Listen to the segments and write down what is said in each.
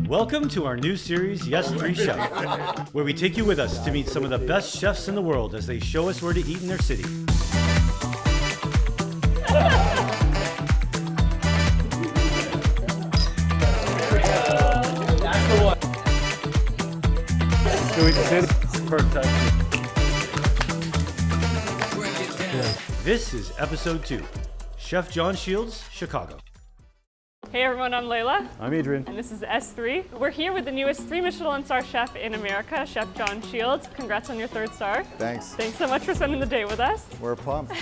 Welcome to our new series, YS3 Chef, where we take you with us to meet some of the best chefs in the world as they show us where to eat in their city. Perfect. This is episode 2, Chef John Shields, Chicago. Hey everyone, I'm Layla. I'm Adrian. And this is S3. We're here with the newest 3 Michelin-star chef in America, Chef John Shields. Congrats on your 3rd star. Thanks. Thanks so much for spending the day with us. We're pumped.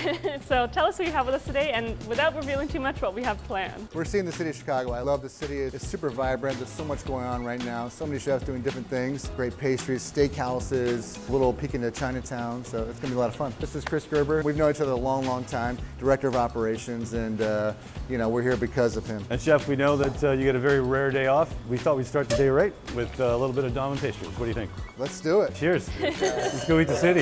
So tell us who you have with us today, and without revealing too much, what we have planned. We're seeing the city of Chicago. I love the city. It's super vibrant. There's so much going on right now. So many chefs doing different things. Great pastries, steakhouses, a little peek into Chinatown. So it's gonna be a lot of fun. This is Chris Gerber. We've known each other a long, long time. Director of operations, and we're here because of him. And Chef, we know that you get a very rare day off. We thought we'd start the day right with a little bit of Dom and pastries. What do you think? Let's do it. Cheers. Let's go eat the city.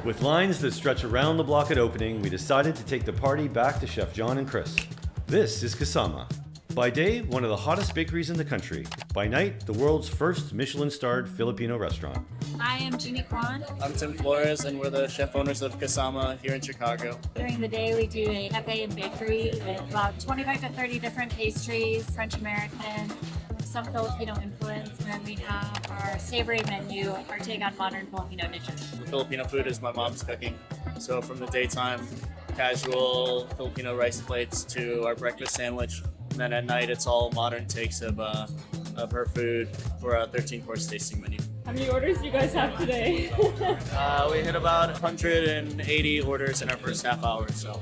With lines that stretch around the block at opening, we decided to take the party back to Chef John and Chris. This is Kasama. By day, one of the hottest bakeries in the country. By night, the world's first Michelin-starred Filipino restaurant. I am Jeannie Kwan. I'm Tim Flores, and we're the chef owners of Kasama here in Chicago. During the day, we do a cafe and bakery with about 25 to 30 different pastries, French American, some Filipino influence, and then we have our savory menu, our take on modern Filipino dishes. Filipino food is my mom's cooking. So from the daytime, casual Filipino rice plates to our breakfast sandwich. And then at night, it's all modern takes of her food for a 13-course tasting menu. How many orders do you guys have today? We hit about 180 orders in our first half hour, so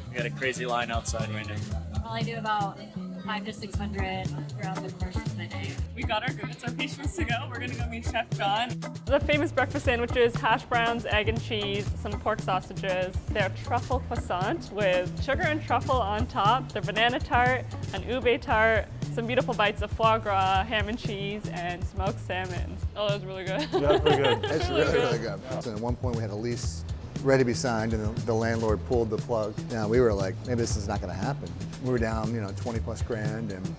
we got a crazy line outside right now. Well, I do about 500 to 600 throughout the course of the day. We got our goods, our pastries to go. We're gonna go meet Chef John. The famous breakfast sandwiches, hash browns, egg and cheese, some pork sausages. They're truffle croissant with sugar and truffle on top. They're banana tart, an ube tart, some beautiful bites of foie gras, ham and cheese, and smoked salmon. Oh, that was really good. Yeah, that's pretty good. It's really good. So at one point, we had a lease ready to be signed, and the landlord pulled the plug. Now we were like, maybe this is not going to happen. We were down, 20 plus grand, and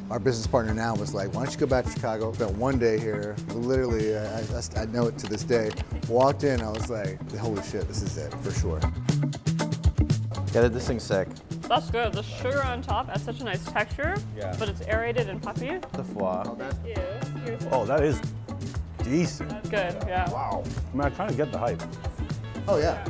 our business partner now was like, why don't you go back to Chicago? Spent one day here, literally, I know it to this day. Walked in, I was like, holy shit, this is it, for sure. Yeah, this thing's sick. That's good. The sugar on top adds such a nice texture, but it's aerated and puffy. The foie. Oh, that is decent. That's good, yeah. Wow. I mean, I kind of get the hype. Oh yeah.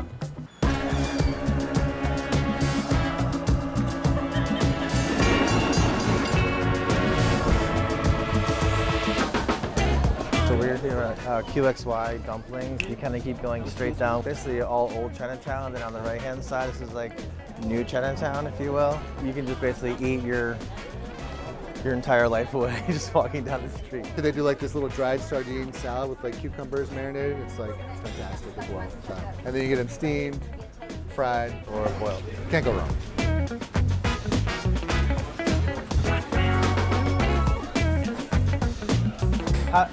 So we're here at QXY Dumpling. You kind of keep going straight down. Basically all old Chinatown, and then on the right-hand side, this is like new Chinatown, if you will. You can just basically eat your entire life away just walking down the street. They do like this little dried sardine salad with like cucumbers marinated. It's like fantastic as well. So, and then you get them steamed, fried, or boiled. Can't go wrong.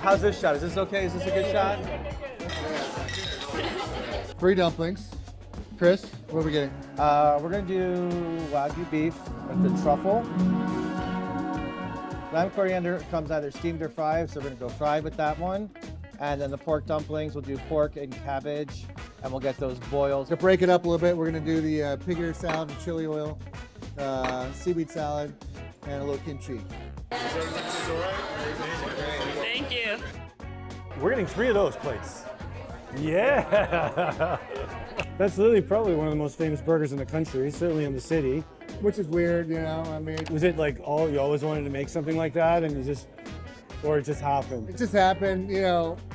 How's this shot? Is this okay? Is this a good shot? 3 dumplings. Chris, what are we getting? We're gonna do Wagyu beef with the truffle. Lamb coriander comes either steamed or fried, so we're gonna go fried with that one. And then the pork dumplings, we'll do pork and cabbage, and we'll get those boiled. To break it up a little bit, we're gonna do the pig ear salad with chili oil, seaweed salad, and a little kimchi. Thank you. We're getting 3 of those plates. Yeah! That's literally probably one of the most famous burgers in the country, certainly in the city. Which is weird, I mean. Was it like you always wanted to make something like that, and or it just happened? It just happened,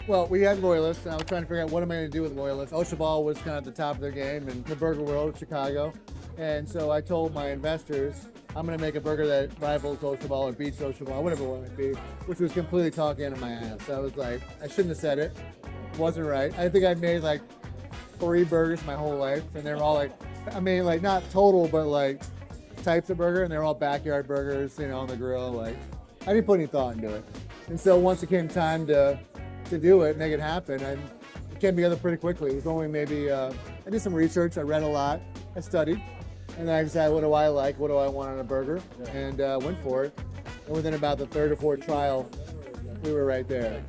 well, we had Loyalist, and I was trying to figure out what am I gonna do with Loyalist. Ocean was kind of at the top of their game in the burger world of Chicago. And so I told my investors, I'm gonna make a burger that rivals Ocean or beats Ocean, whatever it might be, which was completely talking into my ass. So I was like, I shouldn't have said it. It wasn't right. I think I've made like 3 burgers my whole life, and they're all like, like not total, but like types of burger, and they're all backyard burgers, on the grill. Like, I didn't put any thought into it. And so once it came time to do it, make it happen, it came together pretty quickly. It was only maybe, I did some research, I read a lot, I studied, and then I decided what do I like, what do I want on a burger, and went for it. And within about the third or fourth trial, we were right there.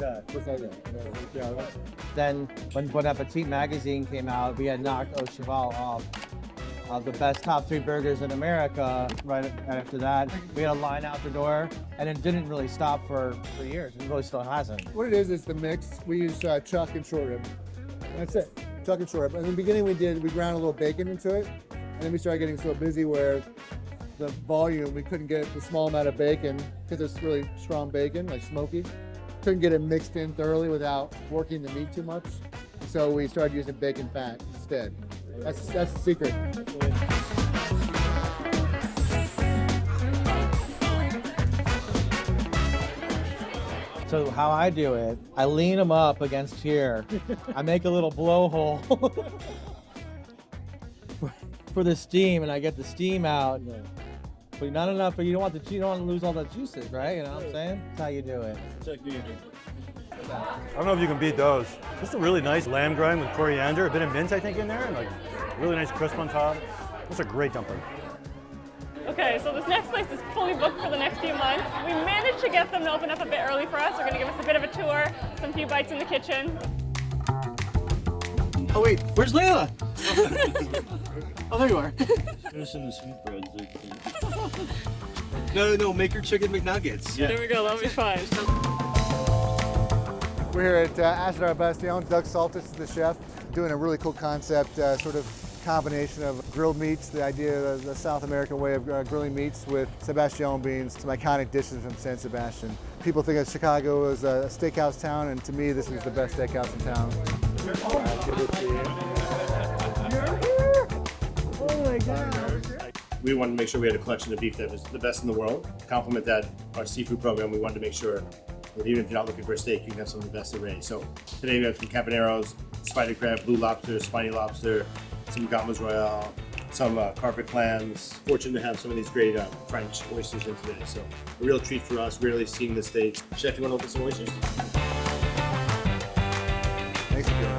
Then when Bon Appetit magazine came out, we had knocked Au Cheval off of the best top 3 burgers in America. Right after that, we had a line out the door, and it didn't really stop for years. It really still hasn't. What it is the mix. We use chuck and short rib. That's it, chuck and short rib. In the beginning we ground a little bacon into it, and then we started getting so busy where the volume, we couldn't get the small amount of bacon, because it's really strong bacon, like smoky. Couldn't get it mixed in thoroughly without working the meat too much. So we started using bacon fat instead. That's the secret. So how I do it, I lean them up against here. I make a little blowhole for the steam, and I get the steam out. But not enough, but you don't want to lose all the juices, right? You know what I'm saying? That's how you do it. I don't know if you can beat those. Just a really nice lamb grind with coriander, a bit of mint, I think, in there, and like really nice crisp on top. That's a great dumpling. Okay, so this next place is fully booked for the next few months. We managed to get them to open up a bit early for us. They're gonna give us a bit of a tour, some few bites in the kitchen. Oh wait, where's Layla? Oh, there you are. Finishing the sweetbreads. No, make her chicken McNuggets. Yeah. There we go, that'll be fine. We're here at Asador Bastian. Doug Saltis is the chef, doing a really cool concept, sort of combination of grilled meats, the idea of the South American way of grilling meats with Sebastian beans, some iconic dishes from San Sebastian. People think of Chicago as a steakhouse town, and to me, this is the best steakhouse in town. Oh my God. We wanted to make sure we had a collection of beef that was the best in the world. To complement that, our seafood program, we wanted to make sure that even if you're not looking for a steak, you can have some of the best array. So today we have some campaneros, spider crab, blue lobster, spiny lobster, some gambas royale, some carpet clams. Fortunate to have some of these great French oysters in today. So a real treat for us, rarely seeing the States. Chef, you want to open some oysters? Thanks again.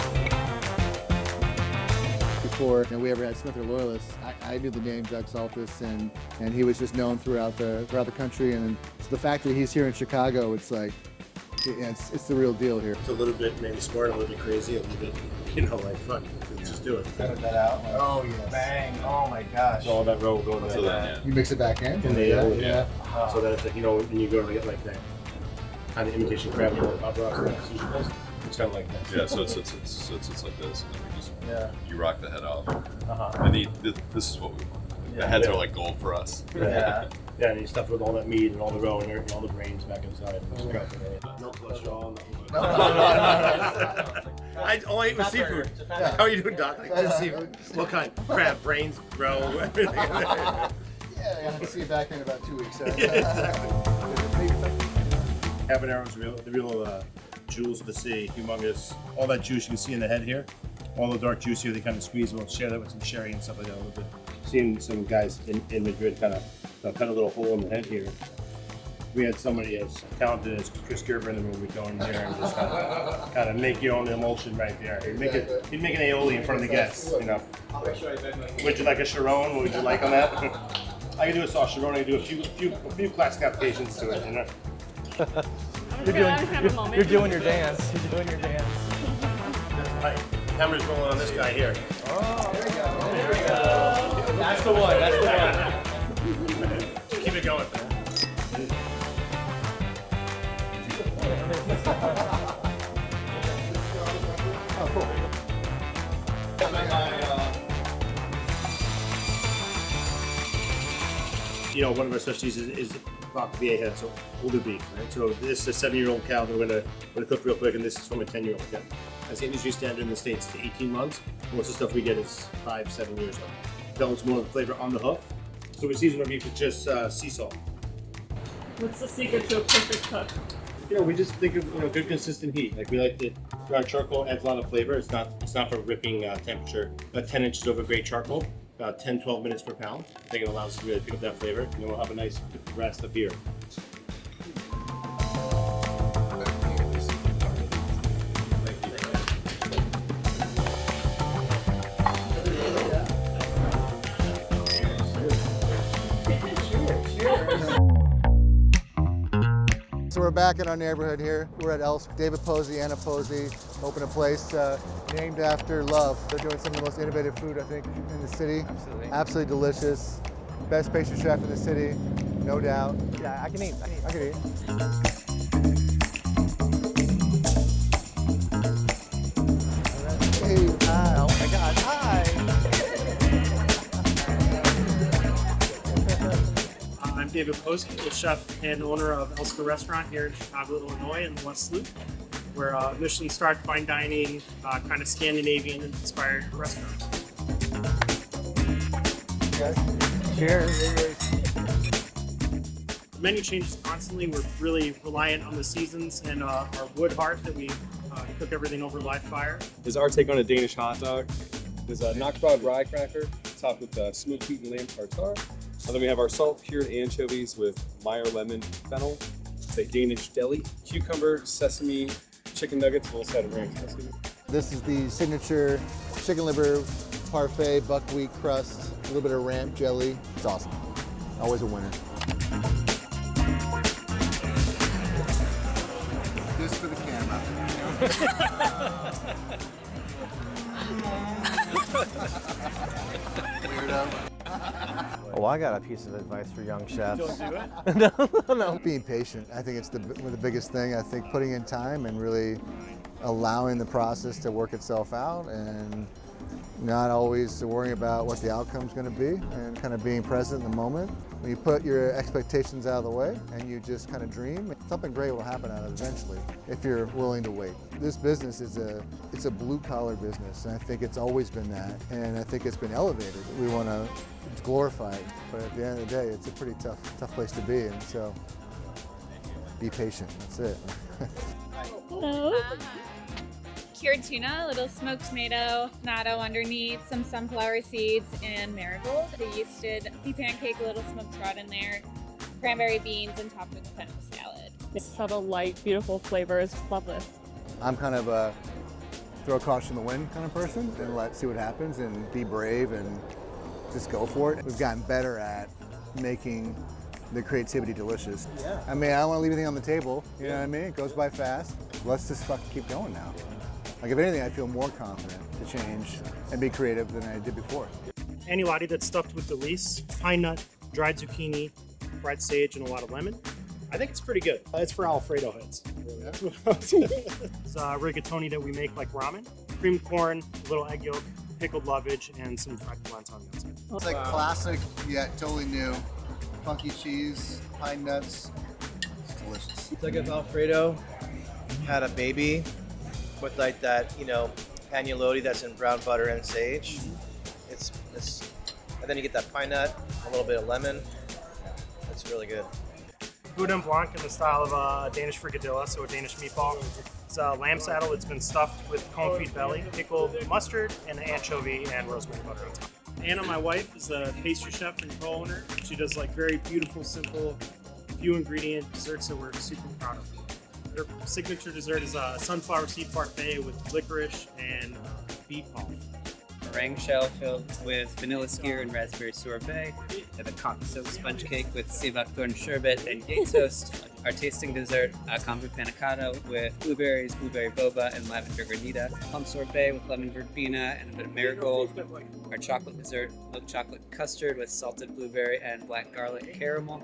Before we ever had Smith or Loyalist, I knew the name Doug Saltis, and he was just known throughout the country. And so the fact that he's here in Chicago, it's like, it's the real deal here. It's a little bit maybe smart, a little bit crazy, a little bit, like fuck, let's just do it. Cut that out. Oh yes. Bang! Oh my gosh. So all that roll going into that. You mix it back in. Yeah. So that it's like, when you go and get like that kind of imitation crab roll, pop rocks, and sushi place, it's kind of like that. Yeah, so it's like this, and then we just you rock the head off. Uh-huh. And this is what we want. The heads are like gold for us. Yeah. Yeah, and you stuff it with all that meat and all the roe and all the brains back inside. No cholesterol. No. I only eat with seafood. How are you doing, Doc? Seafood. What kind? Crab, brains, roe, everything. Yeah, I'll see you back in about 2 weeks. Habaneros, the real jewels of the sea, humongous. All that juice you can see in the head here, all the dark juice here, they kind of squeeze. We'll share that with some sherry and stuff like that a little bit. Seen some guys in Madrid kind of cut a little hole in the head here. We had somebody as talented as Chris Gerber in the room. We go in there and just kind of make your own emulsion right there. He'd make an aioli in front of the guests, you know. Would you like a Chiron? What would you like on that? I can do a sauce Chiron. I can do a few classic applications to it, you know. You're doing your dance. You're doing your dance. Right. Camera's rolling on this guy here. Oh, there we go. There we go. That's the one. That's the one. Keep it going. Oh, cool. One of our specialties is vaca vieja, so older beef, right? So this is a 7-year-old cow that we're gonna cook real quick, and this is from a 10-year-old cow. As the industry standard in the States, it's 18 months. Most of the stuff we get is 5-7 years old. Develops more of the flavor on the hoof. So we season our beef with just sea salt. What's the secret to a perfect cook? We just think of good consistent heat. Like we like our charcoal adds a lot of flavor. It's not for ripping temperature. About 10 inches over grate charcoal, about 10-12 minutes per pound. I think it allows us to really pick up that flavor, and then we'll have a nice rest up here. we're back in our neighborhood here. We're at Elske. David Posey, Anna Posey opened a place named after love. They're doing some of the most innovative food, I think, in the city. Absolutely delicious. Best pastry chef in the city, no doubt. Yeah, I can eat. I can eat. Hey, Oh my God, hi. I'm David Posey, the chef and owner of Elske Restaurant here in Chicago, Illinois in the West Loop. We're a Michelin-starred fine dining, kind of Scandinavian-inspired restaurant. Cheers. The menu changes constantly. We're really reliant on the seasons and our wood hearth that we cook everything over live fire. Is our take on a Danish hot dog. There's a knock-fried rye cracker topped with smoked beaten lamb tartare. And then we have our salt-cured anchovies with Meyer lemon fennel. It's a Danish deli. Cucumber, sesame, chicken nuggets, full side of ranch dressing. this is the signature chicken liver parfait, buckwheat crust, a little bit of ramp jelly. It's awesome. Always a winner. This for the camera. Weirdo. Oh, I got a piece of advice for young chefs. Don't do it. No. Being patient. I think it's one of the biggest thing. I think putting in time and really allowing the process to work itself out and not always worrying about what the outcome's going to be and kind of being present in the moment. When you put your expectations out of the way and you just kind of dream, something great will happen out of it eventually if you're willing to wait. This business is it's a blue collar business, and I think it's always been that, and I think it's been elevated. We want to glorify it, but at the end of the day, it's a pretty tough place to be, and so be patient. That's it. Hello. Cured tuna, a little smoked tomato, natto underneath, some sunflower seeds, and marigold. A yeasted pea pancake, a little smoked trout in there, cranberry beans, and topped with fennel salad. Subtle, light, beautiful flavors. Love this. I'm kind of a throw caution in the wind kind of person, and let's see what happens and be brave and just go for it. We've gotten better at making the creativity delicious. Yeah. I mean, I don't want to leave anything on the table. You know what I mean? It goes by fast. Let's just fucking keep going now. Like, if anything, I feel more confident to change and be creative than I did before. Anilati that's stuffed with delice, pine nut, dried zucchini, fried sage, and a lot of lemon. I think it's pretty good. It's for Alfredo heads. It's rigatoni that we make like ramen. Creamed corn, a little egg yolk, pickled lovage, and some fried polenta on the outside. It's like classic, yet totally new. Funky cheese, pine nuts. It's delicious. It's like if Alfredo had a baby with like that, you know, agnolotti that's in brown butter and sage. It's and then you get that pine nut, a little bit of lemon. It's really good. Boudin blanc in the style of a Danish fricadilla, so a Danish meatball. It's a lamb saddle that's been stuffed with confit belly, pickled mustard, and anchovy and rosemary butter on top. Anna, my wife, is a pastry chef and co-owner. She does like very beautiful, simple, few ingredient desserts that we're super proud of. Their signature dessert is a sunflower seed parfait with licorice and beet pollen. Meringue shell filled with vanilla skyr and raspberry sorbet. We have a conch silk sponge cake with sea buckthorn sherbet and gate toast. Our tasting dessert, a comfort panna cotta with blueberries, blueberry boba, and lavender granita. Plum sorbet with lemon verbena and a bit of marigold. Our chocolate dessert, milk chocolate custard with salted blueberry and black garlic caramel.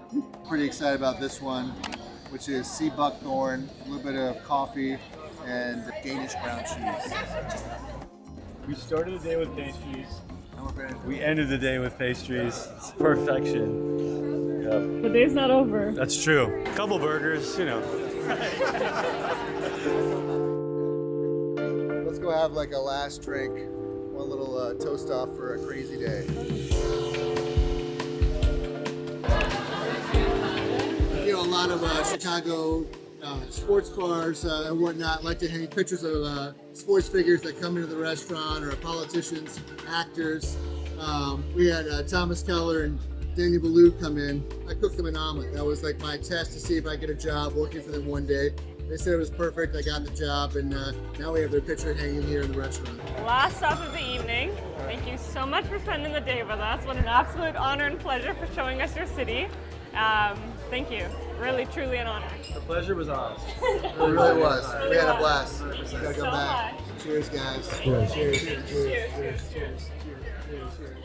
Pretty excited about this one, which is sea buckthorn, a little bit of coffee, and Danish ground cheese. We started the day with pastries. We ended the day with pastries. It's perfection. Yep. The day's not over. That's true. Couple burgers, you know. Let's go have like a last drink. One little toast off for a crazy day. You know, a lot of Chicago sports bars and whatnot like to hang pictures of sports figures that come into the restaurant, or politicians, actors. We had Thomas Keller and Daniel Boulud come in. I cooked them an omelet. That was like my test to see if I get a job working for them one day. They said it was perfect. I got the job, and now we have their picture hanging here in the restaurant. Last stop of the evening. Thank you so much for spending the day with us. What an absolute honor and pleasure for showing us your city. Thank you. Really, truly an honor. The pleasure was ours. It really was. We had a blast. 100%. Gotta go So back. much. Cheers, guys. Cheers. Cheers. Cheers. Cheers. Cheers. Cheers. Cheers. Cheers.